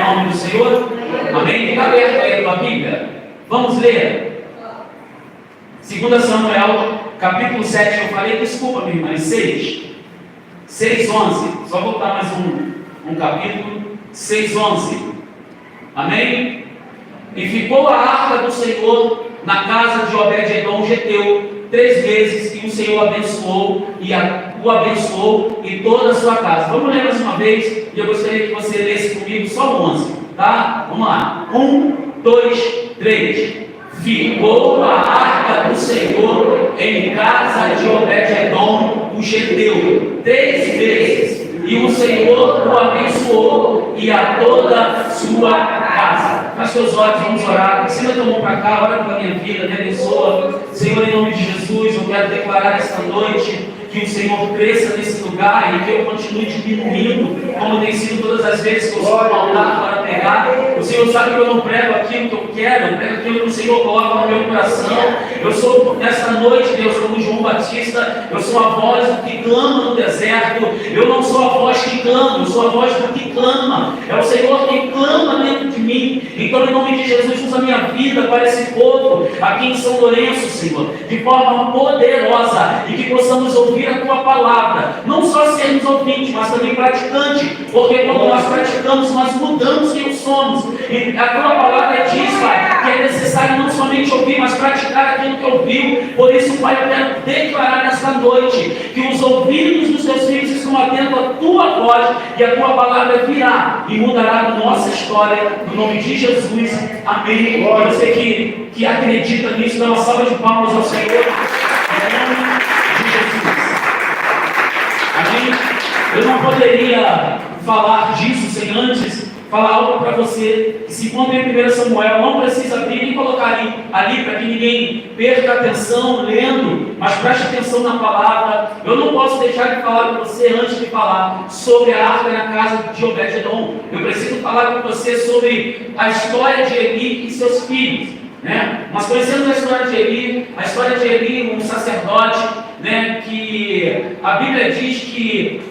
ao nome do Senhor? Amém? Fica aberto aí a tua Bíblia. Vamos ler. 2 Samuel, capítulo 7. Eu falei, desculpa, minha irmã, 6:11. Só voltar mais um capítulo. 6:11. Amém? E ficou a arca do Senhor na casa de Obed-edom geteu 3 vezes, e o Senhor abençoou o abençoou e toda a sua casa. Vamos ler mais uma vez, e eu gostaria que você lesse comigo só o 11, tá? Vamos lá. 1, 2, 3. Ficou a arca do Senhor em casa de Obed-edom o geteu 3 vezes, e o Senhor o abençoou e a toda a sua casa. Feche seus olhos, vamos orar. Cima tua mão para cá, ora pela minha vida, me abençoa. Senhor, em nome de Jesus, eu quero declarar esta noite que o Senhor cresça nesse lugar e que eu continue diminuindo, como tem sido todas as vezes que eu sou pautado para pegar. O Senhor sabe que eu não prego aquilo que eu quero, eu prego aquilo que o Senhor coloca no meu coração. Eu sou, nesta noite, Deus, como João Batista, eu sou a voz do que clama no deserto. Eu não sou a voz que clama, eu sou a voz do que clama. É o Senhor que clama dentro de mim. Então, em nome de Jesus, usa a minha vida para esse povo aqui em São Lourenço, Senhor, de forma poderosa, e que possamos ouvir a Tua palavra, não só sermos ouvintes, mas também praticantes, porque quando nós praticamos, nós mudamos quem somos. E a Tua palavra diz, Pai, que é necessário não somente ouvir, mas praticar aquilo que ouviu. Por isso, Pai, eu quero declarar nesta noite que os ouvidos dos Teus filhos estão atentos à Tua voz, e a Tua palavra virá e mudará a nossa história, no nome de Jesus. Amém. Você que acredita nisso, dá uma salva de palmas ao Senhor, em nome de Jesus. Amém. Eu não poderia falar disso sem antes falar algo para você, que se encontra em 1 Samuel, não precisa abrir nem colocar ali para que ninguém perca a atenção lendo, mas preste atenção na palavra. Eu não posso deixar de falar com você antes de falar sobre a arca na casa de Obed-edom. Eu preciso falar com você sobre a história de Eli e seus filhos, né? Nós conhecemos a história de Eli, um sacerdote, né, que a Bíblia diz que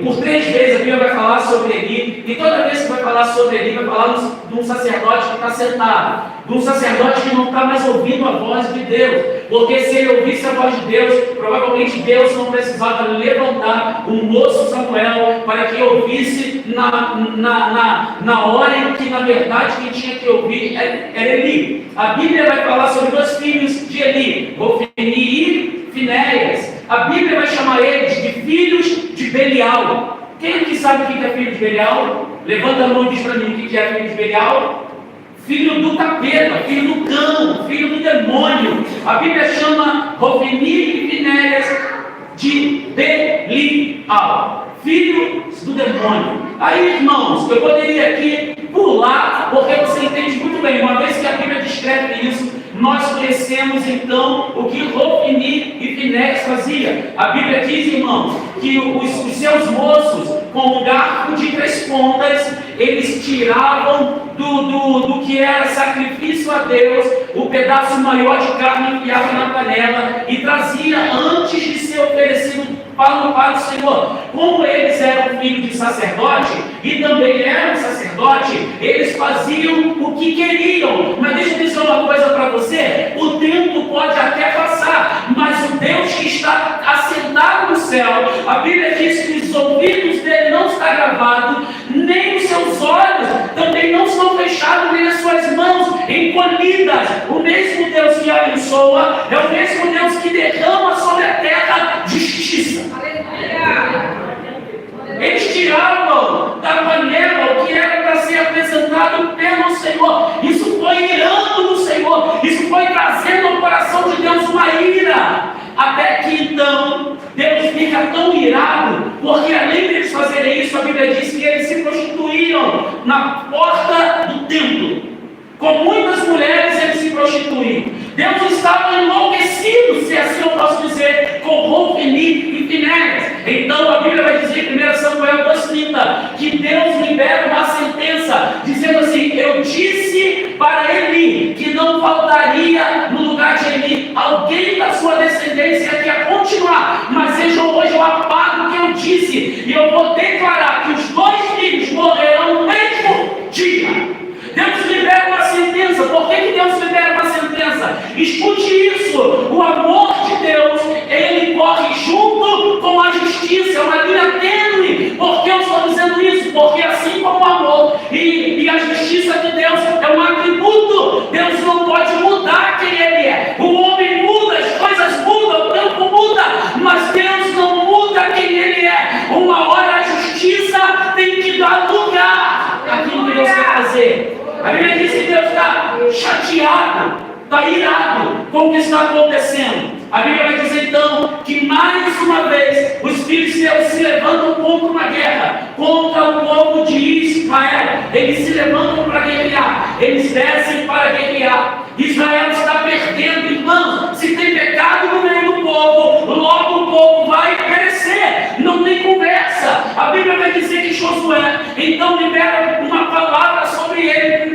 por 3 vezes a Bíblia vai falar sobre Eli, e toda vez que vai falar sobre Eli, vai falar de um sacerdote que está sentado, de um sacerdote que não está mais ouvindo a voz de Deus, porque se ele ouvisse a voz de Deus, provavelmente Deus não precisava levantar um moço Samuel para que ouvisse na hora em que, na verdade, quem tinha que ouvir era Eli. A Bíblia vai falar sobre 2 filhos de Eli, Ofni e Finéias. A Bíblia vai chamar eles de filhos de Belial. Quem aqui sabe o que é filho de Belial? Levanta a mão e diz para mim o que é filho de Belial. Filho do capeta, filho do cão, filho do demônio. A Bíblia chama Ofni e Finéias de Belial, filhos do demônio. Aí, irmãos, eu poderia aqui pular, porque você entende muito bem, uma vez que a Bíblia descreve isso, nós conhecemos então o que Ofni e Finéias fazia. A Bíblia diz, irmãos, que os seus moços, com um garfo de 3 pontas, eles tiravam do que era sacrifício a Deus, o pedaço maior de carne, enfiavam na panela e trazia antes de ser oferecido para o Senhor. Como eles eram filhos de sacerdote e também eram sacerdote, eles faziam o que queriam. Mas deixa eu dizer uma coisa para você: o tempo pode até passar, mas o Deus que está assentado no céu, a Bíblia diz que os ouvidos dele não estão gravados, nem os seus olhos também não estão fechados, nem as suas mãos encolhidas. O mesmo Deus que abençoa é o mesmo Deus que derrama sobre a terra justiça. Eles tiravam da panela o que era para ser apresentado pelo Senhor. Isso foi irando no Senhor, isso foi trazendo ao coração de Deus uma ira, até que então Deus fica tão irado, porque além de eles fazerem isso, a Bíblia diz que eles se prostituíam na porta do templo. Com muitas mulheres eles se prostituíam. Deus estava enlouquecido, se assim eu posso dizer, com Ofni e Finéias. Então a Bíblia vai dizer em 1 Samuel 2,30 que Deus libera uma sentença, dizendo assim: eu disse para Eli que não faltaria no lugar de Eli alguém da sua descendência que ia continuar, mas hoje eu apago o que eu disse, e eu vou declarar que os 2 filhos morrerão mesmo Escute isso: o amor de Deus, ele corre junto com a justiça. É uma linha tênue. Por que eu estou dizendo isso? Porque assim como o amor e a justiça de Deus é um atributo, Deus não pode mudar quem ele é. O homem muda, as coisas mudam, o tempo muda, mas Deus não muda quem ele é. Uma hora a justiça tem que dar lugar àquilo que Deus quer fazer. A Bíblia diz que Deus está chateado, está irado com o que está acontecendo. A Bíblia vai dizer então que mais uma vez os filisteus se levantam contra uma guerra, contra o povo de Israel. Eles se levantam para guerrear, eles descem para guerrear. Israel está perdendo, irmãos. Se tem pecado no meio do povo, logo o povo vai perecer. Não tem conversa. A Bíblia vai dizer que Josué então libera uma palavra sobre ele.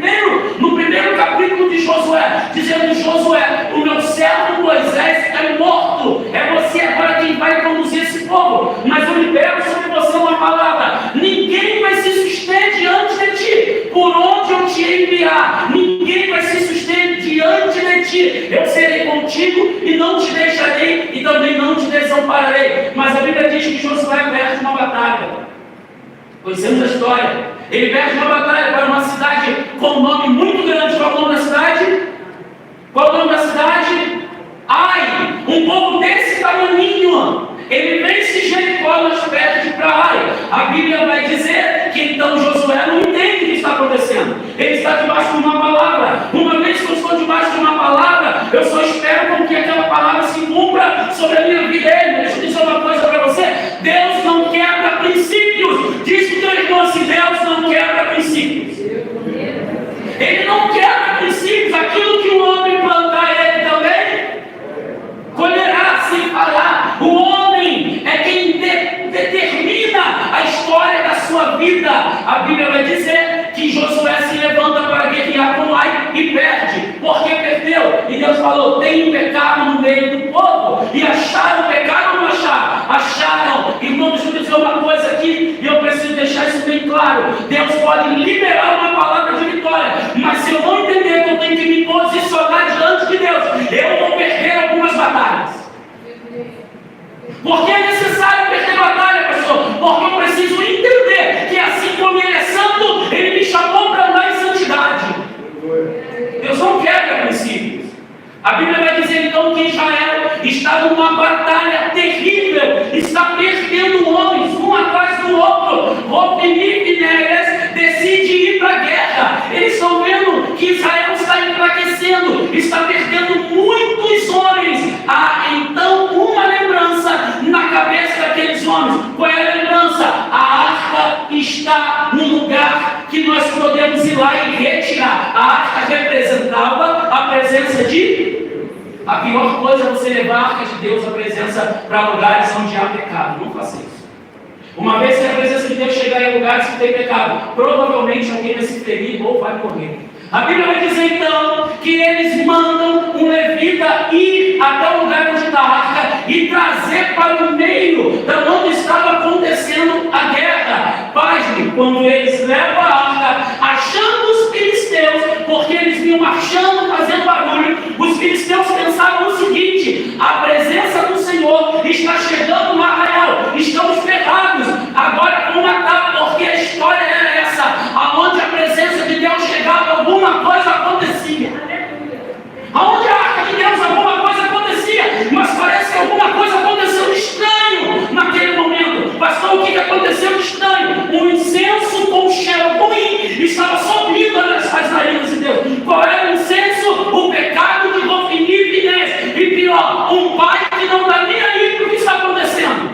No primeiro capítulo de Josué, dizendo: Josué, o meu servo Moisés é morto. É você agora quem vai conduzir esse povo. Mas eu libero sobre você uma palavra: ninguém vai se suster diante de ti, por onde eu te enviar. Ninguém vai se suster diante de ti. Eu serei contigo e não te deixarei, e também não te desampararei. Mas a Bíblia diz que Josué perde uma batalha. Conhecemos a história. Ele perde uma batalha para uma cidade com um nome muito grande. Qual é o nome da cidade? Qual é o nome da cidade? Ai. Um povo desse tamanhinho, ele vence Jericó, mas perde para Ai. A Bíblia vai dizer que então Josué não entende o que está acontecendo. Ele está debaixo de uma palavra. Uma vez que eu estou debaixo de uma palavra, eu só espero com que aquela palavra se cumpra sobre a minha vida. Deixa eu dizer uma coisa para você: Deus não quebra princípios. Diz que o teu irmão assim: Deus não quebra princípios. Ele não quebra princípios. Aquilo que o homem plantar, ele também colherá, sem falar. O homem é quem determina a história da sua vida. A Bíblia vai dizer que Josué se levanta para guerrear com Ai e perde. Por que perdeu? E Deus falou: tem pecado no meio do povo. E acharam pecado ou não acharam? Acharam. Irmão, deixa eu dizer uma coisa aqui, e eu preciso deixar isso bem claro. Deus pode liberar uma palavra de vitória, mas se eu não entender que eu tenho que me posicionar diante de Deus, eu vou perder algumas batalhas. Por que é necessário perder batalha, pastor? Porque eu preciso entender que assim como Ele é santo, Ele me chamou para andar em santidade. Deus não quebra princípios. A Bíblia vai dizer então que Israel está numa batalha terrível, está perdendo homens, um atrás do outro. Hofni e Finéias decide ir para a guerra. Eles estão vendo que Israel está enfraquecendo, está perdendo muitos homens. Há então uma lembrança na cabeça daqueles homens. Qual é a lembrança? A arca está no lugar que nós podemos ir lá e retirar. A arca representava a presença de... A pior coisa é você levar a arca de Deus, a presença, para lugares onde há pecado. Não faça isso. Uma vez que a presença de Deus chegar em lugares que tem pecado, provavelmente alguém vai se ferir ou vai morrer. A Bíblia vai dizer então que eles mandam um levita ir até o lugar onde está a arca e trazer para o meio da onde estava acontecendo a guerra. Pasme, quando eles levam a arca, achando os filisteus, porque eles vinham marchando, fazendo barulho, os filisteus pensaram o seguinte: a presença do Senhor está chegando no arraial, estamos ferrados, agora vamos matar, porque a história era essa, aonde a presença de Deus chegava, alguma coisa acontecia. Aonde a arca de Deus, alguma coisa acontecia, mas parece que alguma coisa aconteceu estranho naquele momento. Pastor, o que aconteceu de estranho? Um incenso com cheiro ruim estava subindo nas narinas de Deus. Qual era o incenso? O pecado de Hofni e Finéias. E pior, um pai que não está nem aí para o que está acontecendo.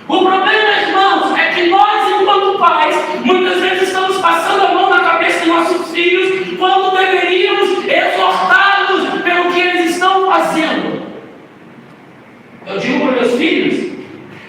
O problema, irmãos, é que nós, enquanto pais, muitas vezes estamos passando a mão na cabeça de nossos filhos, quando deveríamos exortá-los pelo que eles estão fazendo. Eu digo para meus filhos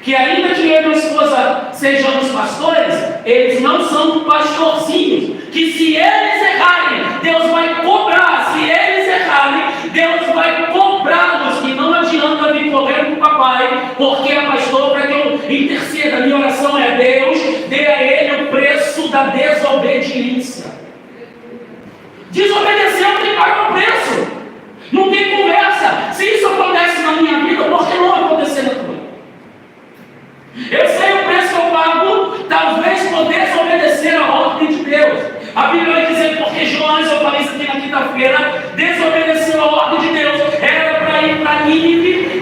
que, ainda que eu e minha esposa sejamos pastores, eles não são pastorzinhos. Que se eles errarem, Deus vai cobrar. Se eles errarem, Deus vai cobrá-los. E não adianta vir correr para o papai, porque é pastor, para que eu interceda. Minha oração é: Deus, dê a ele o preço da desobediência. Desobedeceu, tem que pagar o preço. vida, porque não vai acontecer na tua vida. Eu sei o preço que eu pago, talvez por desobedecer a ordem de Deus. A Bíblia vai dizer, porque Jonas, eu falei isso aqui na quinta-feira, desobedeceu a ordem de Deus, era para ir para Nínive,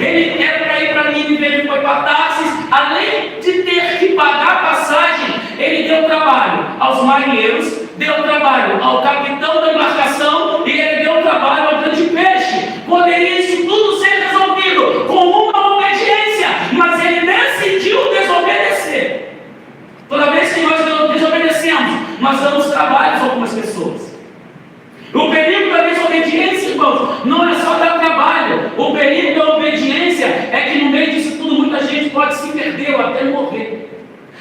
ele foi para Tarsis, além de ter que pagar a passagem, ele deu trabalho aos marinheiros, deu trabalho ao capitão da embarcação e ele deu trabalho ao grande peixe. Poderia isso tudo ser resolvido com uma obediência, mas ele decidiu desobedecer. Toda vez que nós desobedecemos, nós damos trabalho a algumas pessoas. O perigo da desobediência, irmãos, não é só dar trabalho. O perigo da obediência é que no meio disso tudo muita gente pode se perder ou até morrer.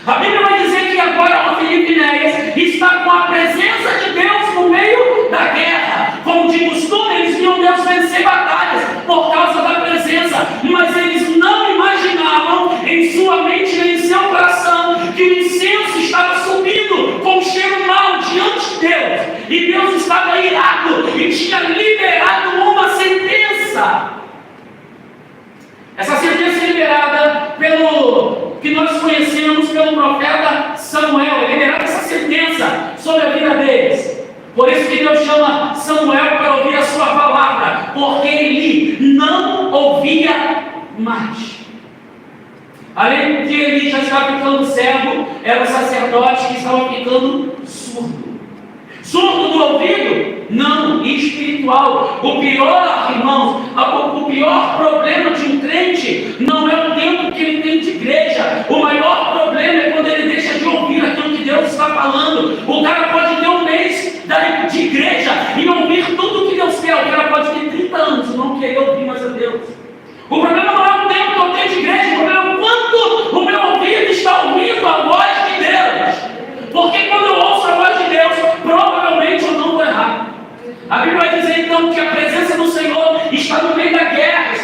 A Bíblia vai dizer que agora o Filipe Néias está com a presença de Deus no meio da guerra. Como de costume, eles viam Deus vencer batalhas por causa da presença, mas eles não imaginavam em sua mente nem em seu coração que o incenso estava subindo com um cheiro mau diante de Deus, e Deus estava irado e tinha liberado uma sentença. Essa sentença liberada pelo que nós conhecemos pelo profeta Samuel, ele liberava essa sentença sobre a vida deles. Por isso que Deus chama Samuel para ouvir a sua palavra, porque ele não ouvia mais. Além de ele já estava ficando cego, era um sacerdote que estava ficando surdo. Surdo do ouvido? Não, espiritual. O pior, irmãos, o pior problema de um crente não é o tempo que ele tem de igreja. O maior problema é quando ele deixa de ouvir aquilo que Deus está falando. O cara pode ter um mês de igreja e ouvir tudo o que Deus quer. O cara pode ter 30 anos e não querer ouvir mais a Deus. O problema não é o tempo que eu tenho de igreja, o problema é o quanto o meu ouvido está ouvindo a voz de Deus. Porque quando eu ouço a voz de Deus, provavelmente eu não vou errar. A Bíblia vai dizer então que a presença do Senhor está no meio da guerra,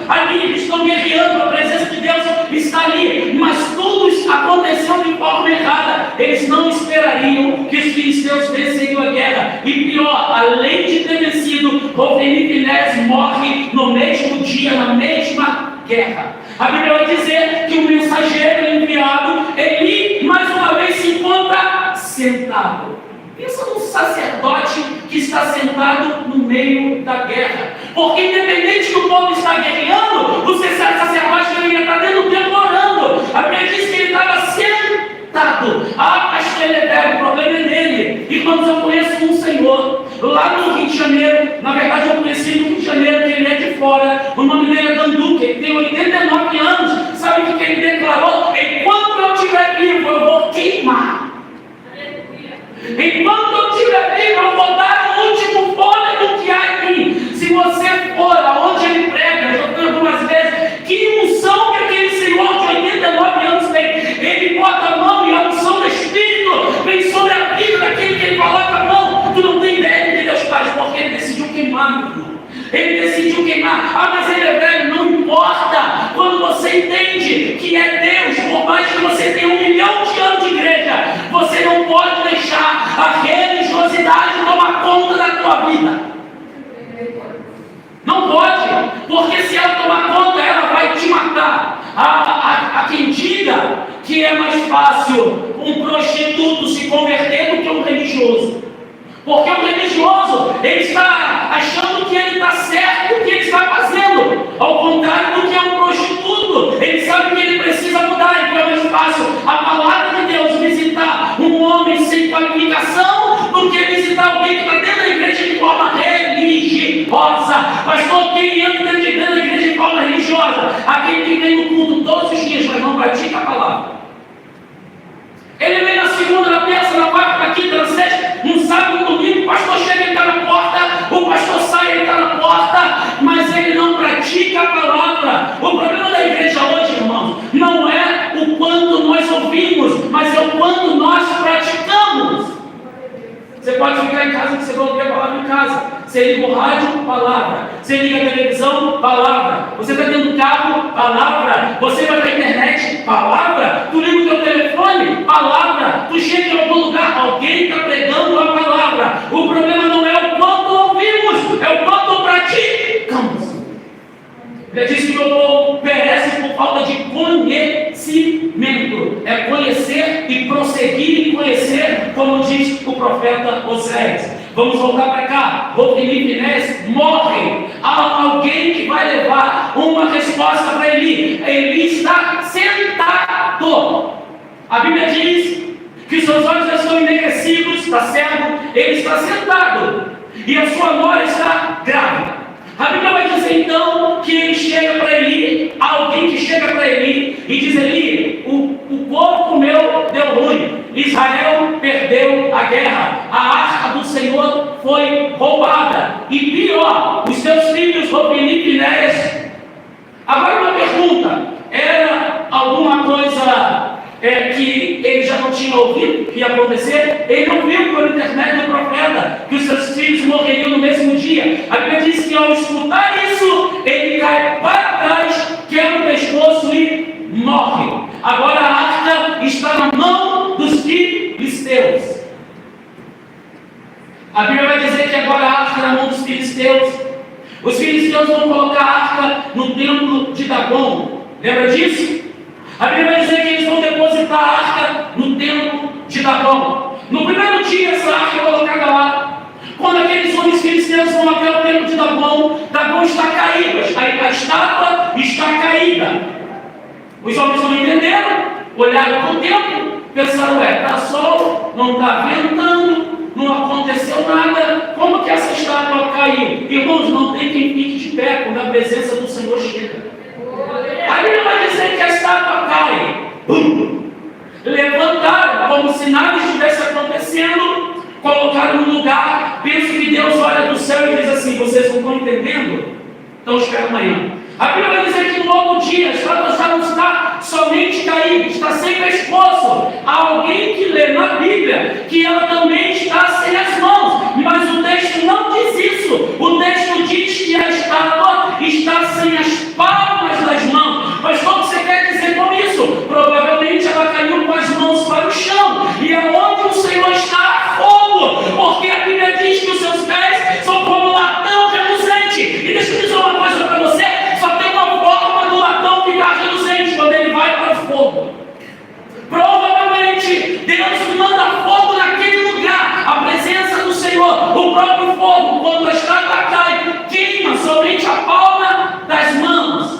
ali, eles estão guerreando, a presença de Deus está ali, mas tudo aconteceu de forma errada. Eles não esperariam que os filisteus venceriam a guerra, e pior, além de ter vencido, Filipe Néias morre no mesmo dia, na mesma guerra. A Bíblia vai dizer que o mensageiro enviado, ele mais uma vez se encontra sentado. Pensa num sacerdote que está sentado no meio da guerra. Porque independente do povo estar guerreando, o sacerdote deveria estar dentro do templo orando. A Bíblia diz que ele estava sentado. Ah, pastor, ele é velho, o problema é dele. Irmãos, eu conheço um senhor lá no Rio de Janeiro. Na verdade, eu conheci no Rio de Janeiro, que ele é de fora. O nome dele é Danduque, ele tem 89 anos. Sabe o que ele declarou? Enquanto eu estiver vivo, eu vou queimar. Enquanto eu estiver vivo, eu vou dar o último fôlego que há em mim. Se você for aonde ele prega, eu falei algumas vezes, que unção que aquele senhor de 89 anos tem. Ele bota a mão e a unção do Espírito vem sobre a vida daquele que ele coloca a mão. Tu não tem ideia do que Deus faz, porque ele decidiu queimar, meu irmão. Ele decidiu queimar. Ah, mas ele é velho, não importa. Quando você entende que é Deus, por mais que você tenha 1 milhão de anos de igreja, você não pode deixar a religiosidade tomar conta da tua vida. Não pode, porque se ela tomar conta, ela vai te matar. Há quem diga que é mais fácil um prostituto se converter do que um religioso. Porque o religioso, ele está achando que ele está certo no que ele está fazendo, ao contrário do que é um prostituto. Ele sabe que ele precisa mudar, então é mais fácil a palavra de Deus visitar um homem sem qualificação do que visitar alguém que está dentro da igreja de forma religiosa. Pastor, quem entra dentro da igreja de forma religiosa? Aquele que vem no culto todos os dias, mas não pratica a palavra. Ele vem na segunda, na terça, na quarta, na quinta, na sexta, no sábado, no domingo, o pastor chega, ele está na porta, o pastor sai, ele está na porta, mas ele não pratica a palavra. O problema da igreja hoje, irmãos, não é o quanto nós ouvimos, mas é o quanto nós praticamos. Você pode ficar em casa que você vai ouvir a palavra em casa. Você liga o rádio, palavra. Você liga a televisão, palavra. Você está dentro do carro, palavra. Você vai para a internet, palavra. Tu liga o teu telefone, palavra. Tu chega em algum lugar, alguém está pregando a palavra. O problema não é o quanto ouvimos, é o quanto praticamos. Ele disse que meu povo falta de conhecimento. É conhecer e prosseguir em conhecer, como diz o profeta Oséias. Vamos voltar para cá. Hofni e Finéias morrem. Há alguém que vai levar uma resposta para Eli. Eli está sentado. A Bíblia diz que seus olhos já estão enegrecidos, está cego, ele está sentado. E a sua nora está grávida. A Bíblia vai dizer então que ele chega para Eli, alguém que chega para Eli e diz: Eli, o corpo meu deu ruim, Israel perdeu a guerra, a arca do Senhor foi roubada, e pior, os seus filhos, Hofni e Finéias. Agora uma pergunta: era alguma coisa que ele já não tinha ouvido que ia acontecer? Ele não viu por internet do profeta que os seus filhos morreriam no mesmo dia. A Bíblia diz que ao escutar isso, ele cai para trás, quebra o pescoço e morre. Agora a arca está na mão dos filisteus. A Bíblia vai dizer que agora a arca na mão dos filisteus. Os filisteus vão colocar a arca no templo de Dagom. Lembra disso? A Bíblia vai dizer que eles vão depositar a arca no templo de Dagom. No primeiro dia essa arca é colocada lá. Quando aqueles homens filisteus vão até o templo de Dagom, Dagom está caído, a estátua está caída. Os homens não entenderam, olharam para o templo, pensaram: está sol, não está ventando, não aconteceu nada, como que essa estátua caiu? Irmãos, não tem quem fique de pé quando a presença do Senhor chega. A Bíblia vai dizer que a estátua cai. Levantaram como se nada estivesse acontecendo, colocaram no lugar. Penso que Deus olha do céu e diz assim: vocês não estão entendendo? Então espera amanhã. A Bíblia vai dizer que no outro dia a estátua já não está somente caída, está sem pescoço. Há alguém que lê na Bíblia que ela também está sem as mãos, mas o texto não diz isso. O texto diz que a estátua está sem as palmas das mãos. Mas o que você quer dizer com isso? Provavelmente ela caiu com as mãos para o chão, e aonde o Senhor está, fogo, porque a Bíblia diz que os seus pés são como um latão reluzente. E deixa eu dizer uma coisa para você: só tem uma forma do latão ficar reluzente, quando ele vai para o fogo. Provavelmente Deus manda fogo naquele lugar, a presença do Senhor, o próprio fogo, quando a estátua cai, queima somente a palma das mãos.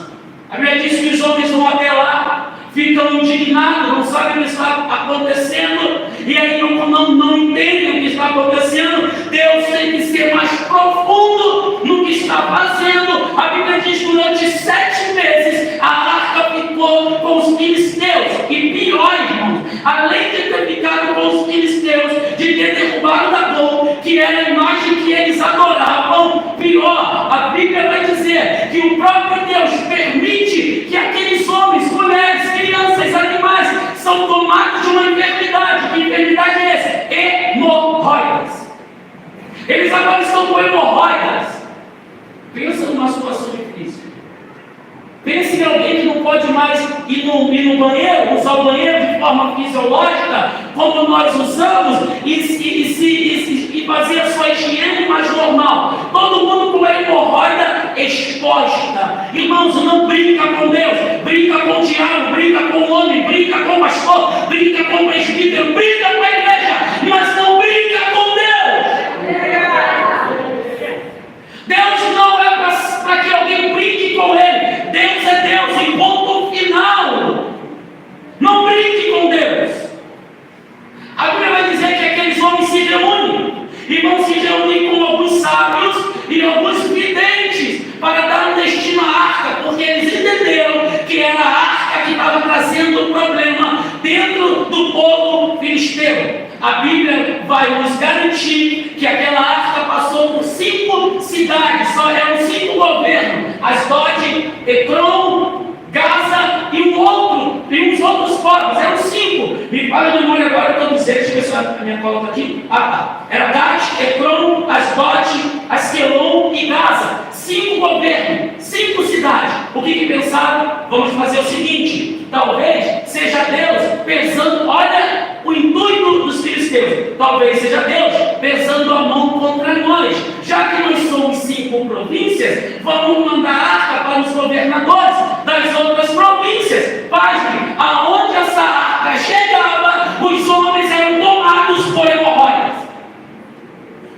A Bíblia diz que os homens vão até lá, ficam indignados, não sabem o que está acontecendo, e aí não entendem o que está acontecendo. Deus tem que ser mais profundo no que está fazendo. A Bíblia diz que durante 7 meses a arca ficou com os filisteus, e pior, irmãos, além de ter ficado com os filisteus, de ter derrubado Dagom, que era a imagem que eles adoravam, pior, a Bíblia vai dizer que o próprio Deus permite que aqueles homens, mulheres, crianças, animais são tomados de uma enfermidade. Que enfermidade é essa? Hemorroidas. Eles agora estão com hemorroidas. Pensa numa situação difícil. Pense em alguém que não pode mais ir no banheiro, usar o banheiro de forma fisiológica, como nós usamos, e fazer a sua higiene mais normal. Todo mundo com a hemorroida exposta. Irmãos, não brinca com Deus, brinca com o diabo, brinca com o homem, brinca com o pastor, brinca com o presbítero, brinca com a igreja, mas não brinca com Deus. Deus não é para que alguém brinque com Ele. Deus é Deus, em ponto final. Não brinque com Deus. A Bíblia vai dizer que aqueles homens se reúnem, e vão se reunir com alguns sábios e alguns videntes para dar um destino à arca, porque eles entenderam que era a arca que estava trazendo o problema dentro do povo filisteu. A Bíblia vai nos garantir que aquela arca passou por 5 cidades, só eram 5 governos: Asdod, Ecrom, Gaza e uns outros povos, eram 5. Me fala de memória agora todos eles, que a minha cola está aqui. Era Gat, Ecrom, Asdod, Askelon e Gaza. 5 governos, 5 cidades. O que pensaram? Vamos fazer o seguinte: talvez seja Deus pensando, olha o intuito dos filisteus, talvez seja Deus pesando a mão contra nós. Já que nós somos 5 províncias, vamos mandar arca para os governadores das outras províncias. Pasme, aonde essa arca chegava, os homens eram tomados por hemorroidas.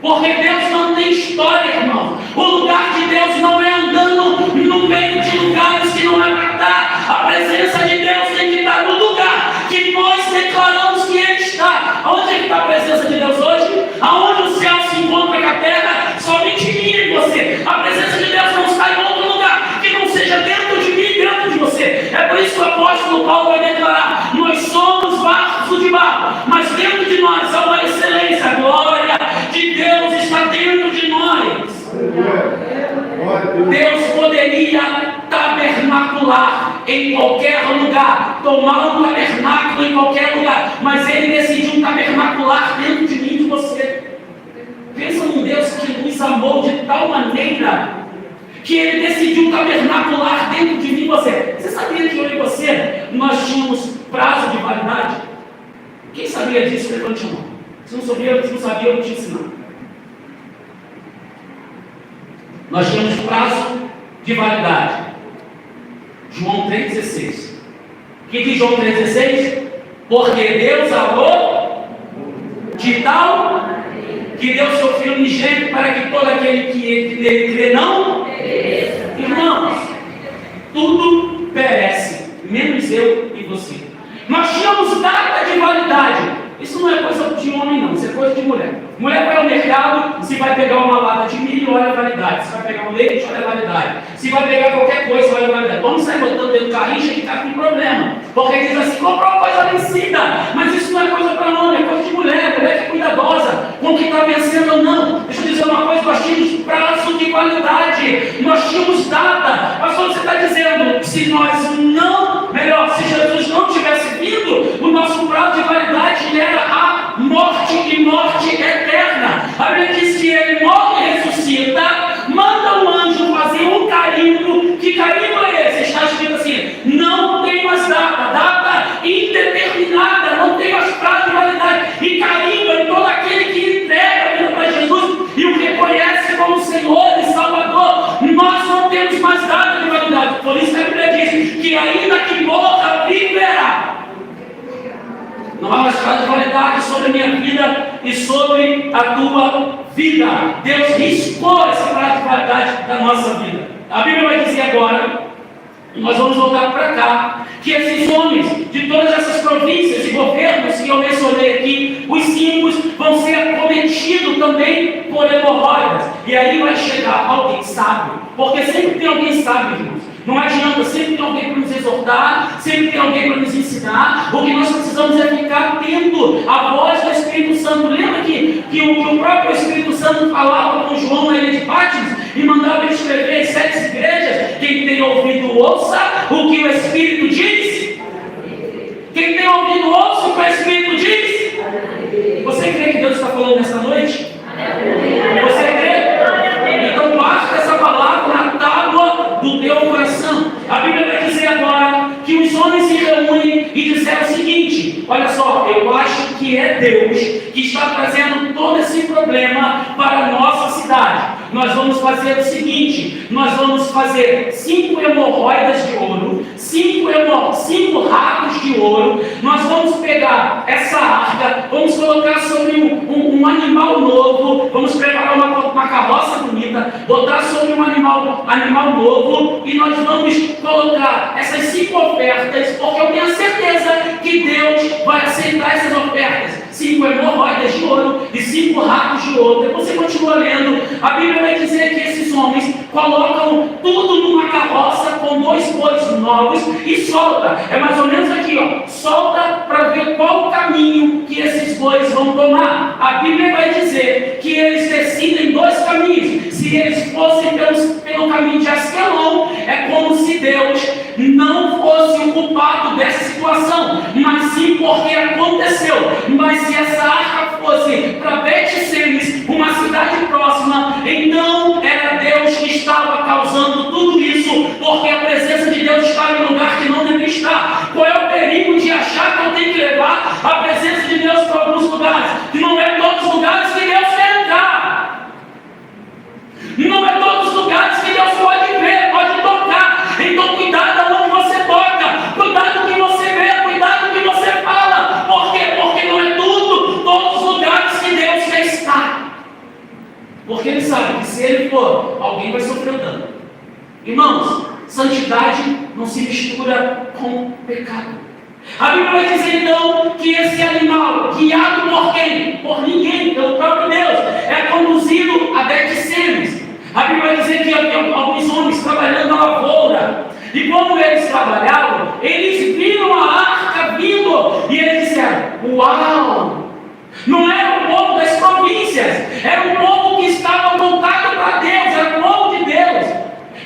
Porque Deus não tem história, irmão. O lugar de Deus não é andando no meio de lugares que não é para estar. A presença de Deus tem que estar no lugar que nós declaramos que Ele está. Aonde está a presença de Deus hoje? Aonde o céu se encontra com a terra? Somente em mim e você. A presença de Deus não está em outro lugar que não seja dentro de mim e dentro de você. É por isso que o apóstolo Paulo vai declarar: nós somos vasos de barro, mas dentro de nós há uma excelência, a glória de Deus está dentro de nós. Deus poderia tabernacular em qualquer lugar, tomar um tabernáculo em qualquer lugar, mas Ele decidiu tabernacular dentro de mim e de você. Pensa num Deus que nos amou de tal maneira que Ele decidiu tabernacular dentro de mim e você. Você sabia que eu e você, nós tínhamos prazo de validade? Quem sabia disso? Levante a mão. Se não sabia, eu vou te ensinar. Nós tínhamos prazo de validade. João 3,16. O que diz João 3,16? Porque Deus amou de tal que deu seu Filho unigênito para que todo aquele que nele crê não pereça. Irmãos, tudo perece, menos eu e você. Nós tínhamos data de validade. Isso não é coisa de homem, não. Isso é coisa de mulher. Mulher vai ao mercado, se vai pegar uma lata de milho, olha a validade. Se vai pegar um leite, olha a validade. Se vai pegar qualquer coisa, olha a validade. Vamos sair botando dentro do carrinho, que está com problema. Porque diz assim: comprou uma coisa vencida. Mas isso não é coisa para homem, é coisa de mulher. Mulher que é cuidadosa com o que está vencendo ou não. Deixa eu dizer uma coisa: nós tínhamos prazo de validade. Nós tínhamos data. Pastor, você está dizendo que se nós não, melhor, se Jesus não tivesse vindo, o nosso prazo de validade era a morte e morte eterna. A Bíblia diz que Ele morre e ressuscita, manda um anjo fazer um carimbo. Que carimbo é esse? Está escrito assim: não tem mais data indeterminada, não tem mais prazo de validade. E carimbo é todo aquele que entrega a vida para Jesus e o reconhece como Senhor e Salvador. Nós não temos mais data de validade. Por isso que a Bíblia diz que ainda que morra, viverá. Não há mais prazo de validade sobre a minha vida e sobre a tua vida. Deus riscou esse prazo de validade da nossa vida. A Bíblia vai dizer agora, e nós vamos voltar para cá, que esses homens de todas essas províncias e governos que eu mencionei aqui, os 5 vão ser acometidos também por hemorroidas. E aí vai chegar alguém sábio, porque sempre tem alguém sábio, irmãos. Não adianta, sempre tem alguém para nos exortar, sempre tem alguém para nos ensinar. O que nós precisamos é ficar atento à voz do Espírito Santo. Lembra que o próprio Espírito Santo falava com João na ilha de Patmos e mandava ele escrever as 7 igrejas? Quem tem ouvido, ouça o que o Espírito diz. Quem tem ouvido, ouça o que o Espírito diz. Você crê que Deus está falando nessa noite? Você crê? Então guarda essa palavra na tábua do teu coração. A Bíblia vai dizer agora que os homens se reúnem e disseram o seguinte: olha só, eu acho que é Deus que está trazendo todo esse problema para a nossa cidade. Nós vamos fazer o seguinte: nós vamos fazer 5 hemorroidas de ouro, 5 ratos de ouro. Nós vamos pegar essa arca, vamos colocar sobre um animal novo, vamos preparar uma carroça bonita, botar sobre um animal novo, e nós vamos colocar essas 5 ofertas, porque eu tenho certeza que Deus vai aceitar essas ofertas. 5 hemorroidas de ouro e 5 ratos de ouro. Depois você continua lendo, a Bíblia vai dizer que esses homens colocam tudo numa carroça com 2 bois novos e solta. É mais ou menos aqui, ó. Solta para ver qual o caminho que esses bois vão tomar. A Bíblia vai dizer que eles decidem 2 caminhos. Se eles fossem pelo caminho de Asquelon, é como se Deus não fosse o culpado dessa situação, mas sim porque aconteceu. Mas se essa arca fosse para Bet-Semes, uma cidade próxima, então era Deus que estava causando tudo isso, porque a presença de Deus estava em um lugar que não devia estar. Qual é o perigo de achar que eu tenho que levar a presença de Deus para alguns lugares? Que não é todos os lugares que Deus sabe que se ele for, alguém vai sofrer o dano. Irmãos, santidade não se mistura com pecado. A Bíblia vai dizer então que esse animal, guiado por quem? Por ninguém, pelo próprio Deus, é conduzido a Betsemes. A Bíblia vai dizer que havia alguns homens trabalhando na lavoura, e como eles trabalhavam, eles viram a arca vindo, e eles disseram: uau! Não era o povo das províncias, era o povo que estava voltado para Deus, era o povo de Deus.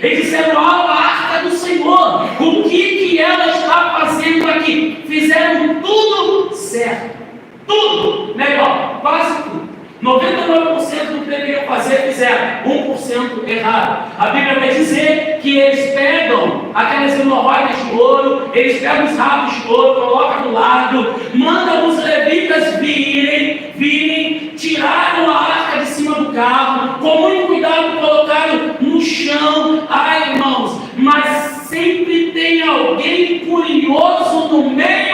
Eles disseram: uau, a arca do Senhor, o que ela está fazendo aqui? Fizeram tudo certo, tudo melhor, quase tudo. 99% do que deveriam fazer, fizeram, 1% errado. A Bíblia vai dizer que eles pegam aquelas hemorroidas de ouro, eles pegam os rabos de ouro, colocam do lado, mandam os levitas virem, tiraram a arca de cima do carro, com muito cuidado colocaram no chão. Ai, irmãos, mas sempre tem alguém curioso no meio